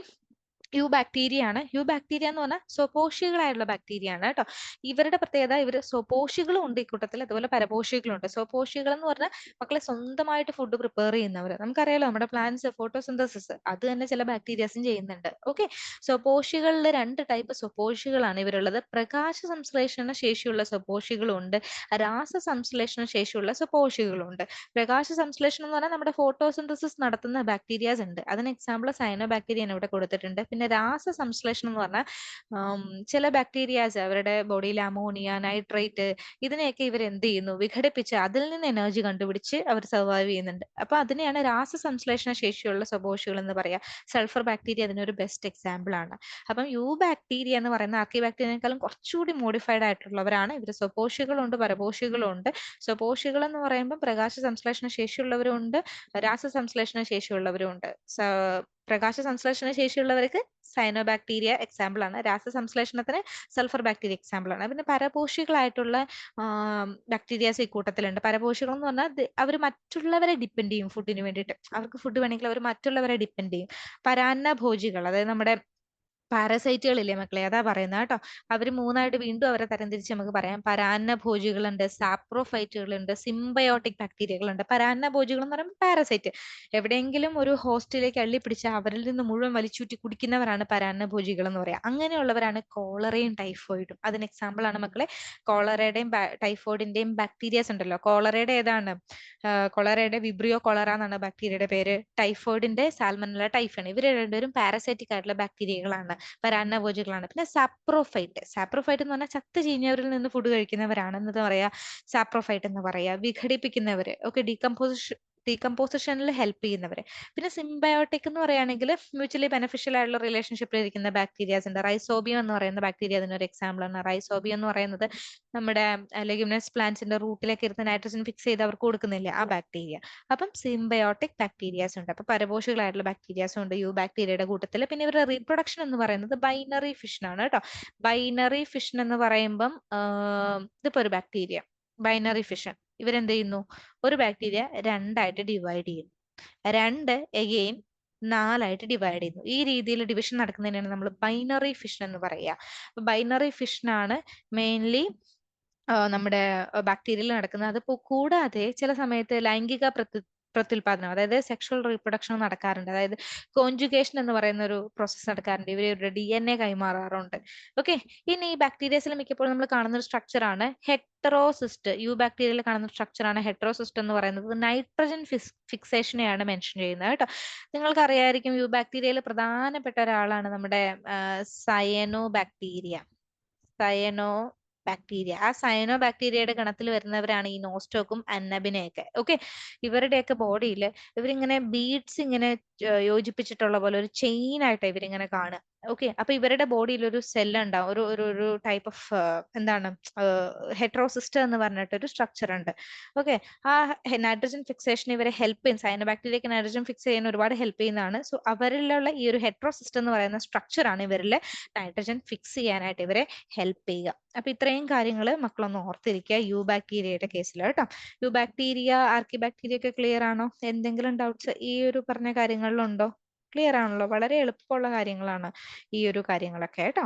യു ബാക്ടീരിയ ആണ്. യു ബാക്ടീരിയ എന്ന് പറഞ്ഞാൽ സ്വപോഷികളായിട്ടുള്ള ബാക്ടീരിയ ആണ് കേട്ടോ. ഇവരുടെ പ്രത്യേകത, ഇവർ സ്വപോഷികളും ഉണ്ട് ഈ കൂട്ടത്തിൽ, അതുപോലെ പരപോഷികളും ഉണ്ട്. സ്വപോഷികൾ എന്ന് പറഞ്ഞാൽ മക്കളെ സ്വന്തമായിട്ട് ഫുഡ് പ്രിപ്പയർ ചെയ്യുന്നവർ. നമുക്കറിയാലോ നമ്മുടെ പ്ലാന്റ്സ് ഫോട്ടോസിന്തസിസ് അത് തന്നെ ചില ബാക്ടീരിയസും ചെയ്യുന്നുണ്ട്. ഓക്കെ, സ്വപോഷികളിൽ 2 ടൈപ്പ് സ്വപോഷികളാണ് ഇവരുള്ളത്. പ്രകാശ സംശ്ലേഷണ ശേഷിയുള്ള സ്വപോഷികളും ഉണ്ട്, രാസ സംശ്ലേഷണ ശേഷിയുള്ള സ്വപോഷികളും ഉണ്ട്. പ്രകാശ സംശ്ലേഷണം എന്ന് പറഞ്ഞാൽ നമ്മുടെ ഫോട്ടോസിന്തസിസ് നടത്തുന്ന ബാക്ടീരിയാസ് ഉണ്ട്. അതിന് എക്സാമ്പിൾ സയനോ ബാക്ടീരിയ ഇവിടെ കൊടുത്തിട്ടുണ്ട്. പിന്നെ രാസ സംശ്ലേഷണം എന്ന് പറഞ്ഞാൽ ചില ബാക്ടീരിയാസ് അവരുടെ ബോഡിയിൽ അമോണിയ, നൈട്രേറ്റ് ഇതിനെയൊക്കെ ഇവർ എന്ത് ചെയ്യുന്നു, വിഘടിപ്പിച്ച് അതിൽ നിന്ന് എനർജി കണ്ടുപിടിച്ച് അവർ സർവൈവ് ചെയ്യുന്നുണ്ട്. അപ്പൊ അതിനെയാണ് രാസ സംശ്ലേഷണ ശേഷിയുള്ള സ്വപോഷികൾ എന്ന് പറയാ. സൾഫർ ബാക്ടീരിയ അതിനൊരു ബെസ്റ്റ് എക്സാമ്പിൾ ആണ്. അപ്പം യു ബാക്ടീരിയ എന്ന് പറയുന്ന ആർക്കി ബാക്ടീരിയനേക്കാളും കുറച്ചുകൂടി മോഡിഫൈഡ് ആയിട്ടുള്ളവരാണ് ഇവർ. സ്വപോഷികളുണ്ട്, പരപോഷികളും ഉണ്ട്. സ്വപോഷികൾ എന്ന് പറയുമ്പോൾ പ്രകാശ സംശ്ലേഷണ ശേഷിയുള്ളവരും ഉണ്ട്, രാസ സംശ്ലേഷണ ശേഷിയുള്ളവരും ഉണ്ട്. പ്രകാശ സംശ്ലേഷണ ശേഷിയുള്ളവർക്ക് സൈനോ ബാക്ടീരിയ എക്സാമ്പിൾ ആണ്, രാസ സംശ്ലേഷണത്തിന് സൾഫർ ബാക്ടീരിയ എക്സാമ്പിൾ ആണ്. പിന്നെ പരപോഷികളായിട്ടുള്ള ബാക്ടീരിയാസ് ഈ കൂട്ടത്തിലുണ്ട്. പരപോഷികൾ എന്ന് പറഞ്ഞാൽ അവർ മറ്റുള്ളവരെ ഡിപ്പെൻഡ് ചെയ്യും ഫുഡിന് വേണ്ടിയിട്ട്. അവർക്ക് ഫുഡ് വേണമെങ്കിൽ അവർ മറ്റുള്ളവരെ ഡിപ്പെൻഡ് ചെയ്യും. പരാന്നഭോജികൾ, അതായത് നമ്മുടെ പാരസൈറ്റുകളില്ലേ മക്കളെ, അതാ പറയുന്നത് കേട്ടോ. അവർ 3ആയിട്ട് വീണ്ടും അവരെ തരംതിരിച്ച് നമുക്ക് പറയാം. പരാന്നഭോജികളുണ്ട്, സാപ്രോഫൈറ്റുകളുണ്ട്, സിംബയോട്ടിക് ബാക്ടീരിയകളുണ്ട്. പരാന്നഭോജികൾ എന്ന് പറയുമ്പോൾ പാരസൈറ്റ്, എവിടെയെങ്കിലും ഒരു ഹോസ്റ്റിലേക്ക് അള്ളിപ്പിടിച്ച് അവരിൽ നിന്ന് മുഴുവൻ വലിച്ചൂറ്റി കുടിക്കുന്നവരാണ് പരാന്നഭോജികൾ എന്ന് പറയാം. അങ്ങനെയുള്ളവരാണ് കോളറയും ടൈഫോയിഡും. അതിന് എക്സാമ്പിൾ ആണ് മക്കളെ കോളറയുടെയും ടൈഫോയിഡിന്റെയും ബാക്ടീരിയാസ് ഉണ്ടല്ലോ. കോളറയുടെ ഏതാണ്? കൊളറയുടെ വിബ്രിയോ കൊളറ എന്നാണ് ബാക്ടീരിയയുടെ പേര്. ടൈഫോയിഡിന്റെ സാൽമണല ടൈഫാണ്. ഇവർ രണ്ടുപേരും പാരസൈറ്റിക് ആയിട്ടുള്ള ബാക്ടീരിയകളാണ്, പരാന്നഭോജികളാണ്. പിന്നെ സാപ്രോഫൈറ്റ് എന്ന് പറഞ്ഞാൽ ചത്ത് ചീഞ്ഞവരിൽ നിന്ന് ഫുഡ് കഴിക്കുന്നവരാണ് എന്ന് പറയാ, സാപ്രോഫൈറ്റ് എന്ന് പറയാ. വിഘടിപ്പിക്കുന്നവര്, ഓക്കെ, ഡീകമ്പോസിഷനിൽ ഹെൽപ്പ് ചെയ്യുന്നവര്. പിന്നെ സിംബയോട്ടിക് എന്ന് പറയുകയാണെങ്കിൽ മ്യൂച്വലി ബെനിഫിഷ്യൽ ആയിട്ടുള്ള റിലേഷൻഷിപ്പിൽ ഇരിക്കുന്ന ബാക്ടീരിയാസ് ഉണ്ട്. റൈസോബിയം എന്ന് പറയുന്ന ബാക്ടീരിയ അതിനൊരു എക്സാമ്പിൾ ആണ്. റൈസോബിയം എന്ന് പറയുന്നത് നമ്മുടെ ലെഗ്യൂമിനസ് പ്ലാന്റ്സിന്റെ റൂട്ടിലേക്ക് ഇരുന്ന് നൈട്രജൻ ഫിക്സ് ചെയ്ത് അവർക്ക് കൊടുക്കുന്നില്ലേ, ആ ബാക്ടീരിയ. അപ്പം സിംബയോട്ടിക് ബാക്ടീരിയാസ് ഉണ്ട്. അപ്പൊ പരപോഷികളായിട്ടുള്ള ബാക്ടീരിയാസും ഉണ്ട് യു ബാക്ടീരിയയുടെ കൂട്ടത്തിൽ. പിന്നെ ഇവരുടെ റീപ്രൊഡക്ഷൻ എന്ന് പറയുന്നത് ബൈനറി ഫിഷൻ ആണ് കേട്ടോ. ബൈനറി ഫിഷൻ എന്ന് പറയുമ്പം ഇതിപ്പോ ഒരു ബാക്ടീരിയ ബൈനറി ഫിഷൻ, ഇവരെന്ത് ചെയ്യുന്നു, ഒരു ബാക്ടീരിയ 2ആയിട്ട് ഡിവൈഡ് ചെയ്യുന്നു, 2 എഗെയിൻ 4ആയിട്ട് ഡിവൈഡ് ചെയ്യുന്നു. ഈ രീതിയിൽ ഡിവിഷൻ നടക്കുന്നതിനാണ് നമ്മൾ ബൈനറി ഫിഷൻ എന്ന് പറയുക. ബൈനറി ഫിഷൻ ആണ് മെയിൻലി നമ്മുടെ ബാക്ടീരിയയിൽ നടക്കുന്നത്. അതിപ്പോ കൂടാതെ ചില സമയത്ത് ലൈംഗിക പ്രത്യുൽപാദനം, അതായത് സെക്ഷൽ റീപ്രൊഡക്ഷൻ നടക്കാറുണ്ട്. അതായത് കോൺജുഗേഷൻ എന്ന് പറയുന്ന ഒരു പ്രോസസ്സ് നടക്കാറുണ്ട്. ഇവരുടെ DNA കൈമാറാറുണ്ട്. ഓക്കെ, ഇനി ഈ ബാക്ടീരിയസിൽ മിക്കപ്പോഴും നമ്മൾ കാണുന്ന ഒരു സ്ട്രക്ചർ ആണ് ഹെറ്ററോസിസ്റ്റ്. യു ബാക്ടീരിയയിൽ കാണുന്ന സ്ട്രക്ചർ ആണ് ഹെറ്ററോസിസ്റ്റ് എന്ന് പറയുന്നത്. നൈട്രജൻ ഫിക്സേഷനെയാണ് മെൻഷൻ ചെയ്യുന്നത് കേട്ടോ. നിങ്ങൾക്ക് അറിയായിരിക്കും യു ബാക്ടീരിയയിൽ പ്രധാനപ്പെട്ട ഒരാളാണ് നമ്മുടെ സയനോ ബാക്ടീരിയ. ആ സയനോ ബാക്ടീരിയയുടെ ഗണത്തിൽ വരുന്നവരാണ് ഈ നോസ്റ്റോക്കും അന്നബിനെയൊക്കെ. ഓക്കെ, ഇവരുടെയൊക്കെ ബോഡിയിൽ ഇവരിങ്ങനെ ബീഡ്സ് ഇങ്ങനെ യോജിപ്പിച്ചിട്ടുള്ള പോലെ ഒരു ചെയിൻ ആയിട്ട് ഇവരിങ്ങനെ കാണുക. ഓക്കെ, അപ്പൊ ഇവരുടെ ബോഡിയിൽ ഒരു സെൽ ഉണ്ടാവും, ഒരു ടൈപ്പ് ഓഫ് എന്താണ് ഹെട്രോസിസ്റ്റം എന്ന് പറഞ്ഞിട്ട് ഒരു സ്ട്രക്ചർ ഉണ്ട്. ഓക്കെ, ആ നൈട്രജൻ ഫിക്സേഷൻ ഇവരെ ഹെൽപ്പ് ചെയ്യും. സയനോബാക്ടീരിയക്ക് നൈട്രജൻ ഫിക്സ് ചെയ്യാൻ ഒരുപാട് ഹെൽപ്പ് ചെയ്യുന്നതാണ്. സോ അവരിലുള്ള ഈ ഒരു ഹെട്രോസിസ്റ്റം എന്ന് പറയുന്ന സ്ട്രക്ചർ ആണ് ഇവരിലെ നൈട്രജൻ ഫിക്സ് ചെയ്യാനായിട്ട് ഇവരെ ഹെൽപ്പ് ചെയ്യുക. അപ്പൊ ഇത്രയും കാര്യങ്ങൾ മക്കളൊന്ന് ഓർത്തിരിക്കുക യു ബാക്ടീരിയയുടെ കേസിൽ കേട്ടോ. യു ബാക്ടീരിയ, ആർക്കി ബാക്ടീരിയ ഒക്കെ ക്ലിയർ ആണോ? എന്തെങ്കിലും ഡൗട്ട്സ് ഈ ഒരു പറഞ്ഞ കാര്യങ്ങളിലുണ്ടോ? ക്ലിയർ ആണല്ലോ, വളരെ എളുപ്പമുള്ള കാര്യങ്ങളാണ് ഈ ഒരു കാര്യങ്ങളൊക്കെ കേട്ടോ.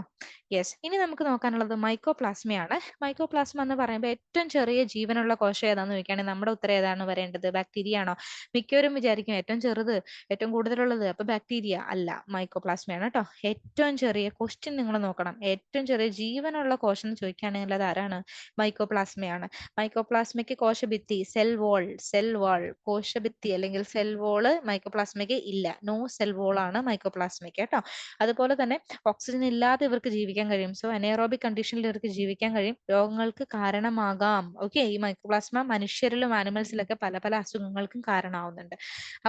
യെസ്, ഇനി നമുക്ക് നോക്കാനുള്ളത് മൈക്കോപ്ലാസ്മയാണ്. മൈക്കോപ്ലാസ്മ എന്ന് പറയുമ്പോൾ ഏറ്റവും ചെറിയ ജീവനുള്ള കോശം ഏതാന്ന് ചോദിക്കുകയാണെങ്കിൽ നമ്മുടെ ഉത്തരം ഏതാണ് വരേണ്ടത്? ബാക്ടീരിയ ആണോ? മിക്കവരും വിചാരിക്കും ഏറ്റവും ചെറുത്, ഏറ്റവും കൂടുതലുള്ളത് അപ്പൊ ബാക്ടീരിയ അല്ല, മൈക്കോപ്ലാസ്മയാണ് കേട്ടോ. ഏറ്റവും ചെറിയ ക്വസ്റ്റ്യൻ നിങ്ങൾ നോക്കണം, ഏറ്റവും ചെറിയ ജീവനുള്ള കോശം എന്ന് ചോദിക്കുകയാണെങ്കിൽ അത് ആരാണ്? മൈക്കോപ്ലാസ്മയാണ്. മൈക്കോപ്ലാസ്മയ്ക്ക് കോശഭിത്തി, സെൽ വാൾ കോശഭിത്തി അല്ലെങ്കിൽ സെൽ വോള് മൈക്കോപ്ലാസ്മയ്ക്ക് ഇല്ല. നോ സെൽ വോൾ ആണ് മൈക്കോപ്ലാസ്മയ്ക്ക് കേട്ടോ. അതുപോലെ തന്നെ ഓക്സിജൻ ഇല്ലാതെ ഇവർക്ക് ജീവിക്കാൻ കഴിയും. സോ അനേറോബിക് കണ്ടീഷനിൽ ഇവർക്ക് ജീവിക്കാൻ കഴിയും. രോഗങ്ങൾക്ക് കാരണമാകാം. ഓക്കെ, ഈ മൈക്കോപ്ലാസ്മ മനുഷ്യരിലും ആനിമൽസിലൊക്കെ പല പല അസുഖങ്ങൾക്കും കാരണമാവുന്നുണ്ട്.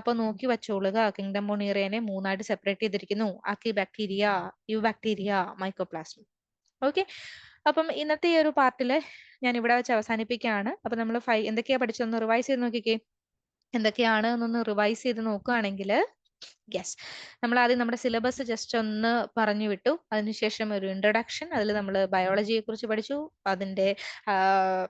അപ്പൊ നോക്കി വെച്ചോളുക, കിങ്ഡം മൊണീറിയനെ മൂന്നായിട്ട് സെപ്പറേറ്റ് ചെയ്തിരിക്കുന്നു: archaebacteria, eubacteria, mycoplasma. Okay, അപ്പം ഇന്നത്തെ ഈ ഒരു പാർട്ടില് ഞാൻ ഇവിടെ വെച്ച് അവസാനിപ്പിക്കുകയാണ്. അപ്പൊ നമ്മൾ എന്തൊക്കെയാ പഠിച്ചതെന്ന് റിവൈസ് ചെയ്ത് നോക്കിക്കേ. എന്തൊക്കെയാണ് എന്നൊന്ന് റിവൈസ് ചെയ്ത് നോക്കുകയാണെങ്കിൽ, യെസ്, നമ്മൾ ആദ്യം നമ്മുടെ സിലബസ് ജസ്റ്റ് ഒന്ന് പറഞ്ഞു വിട്ടു. അതിനുശേഷം ഒരു ഇൻട്രൊഡക്ഷൻ, അതിൽ നമ്മൾ ബയോളജിയെ കുറിച്ച് പഠിച്ചു. അതിന്റെ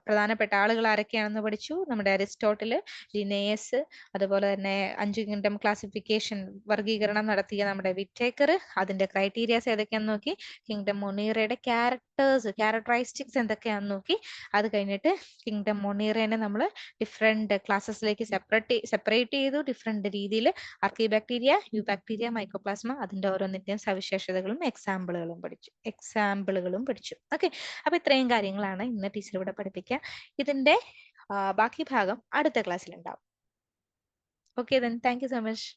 പ്രധാനപ്പെട്ട ആളുകൾ ആരൊക്കെയാണെന്ന് പഠിച്ചു. നമ്മുടെ അരിസ്റ്റോട്ടിൽ, ലിനേയസ്, അതുപോലെ തന്നെ 5 കിങ്ഡം ക്ലാസിഫിക്കേഷൻ വർഗീകരണം നടത്തിയ നമ്മുടെ വിറ്റേക്കർ, അതിന്റെ ക്രൈറ്റീരിയാസ് ഏതൊക്കെയാണെന്ന് നോക്കി. കിങ്ഡം മൊണീറയുടെ ക്യാരക്ടറിസ്റ്റിക്സ് എന്തൊക്കെയാണെന്ന് നോക്കി. അത് കഴിഞ്ഞിട്ട് കിങ്ഡം മൊണീറയെ നമ്മൾ ഡിഫറെന്റ് ക്ലാസ്സസിലേക്ക് സെപ്പറേറ്റ് ചെയ്തു. ഡിഫറെന്റ് രീതിയിൽ ആർക്കി ബാക്ടീരിയ, യു ബാക്ടീരിയ, മൈക്കോപ്ലാസ്മ, അതിന്റെ ഓരോന്നിന്റെയും സവിശേഷതകളും എക്സാമ്പിളുകളും പഠിച്ചു. ഓക്കെ, അപ്പൊ ഇത്രയും കാര്യങ്ങളാണ് ഇന്ന് ടീച്ചർ ഇവിടെ പഠിപ്പിക്കുക. ഇതിന്റെ ബാക്കി ഭാഗം അടുത്ത ക്ലാസ്സിൽ ഉണ്ടാവും. Okay, thank you so much.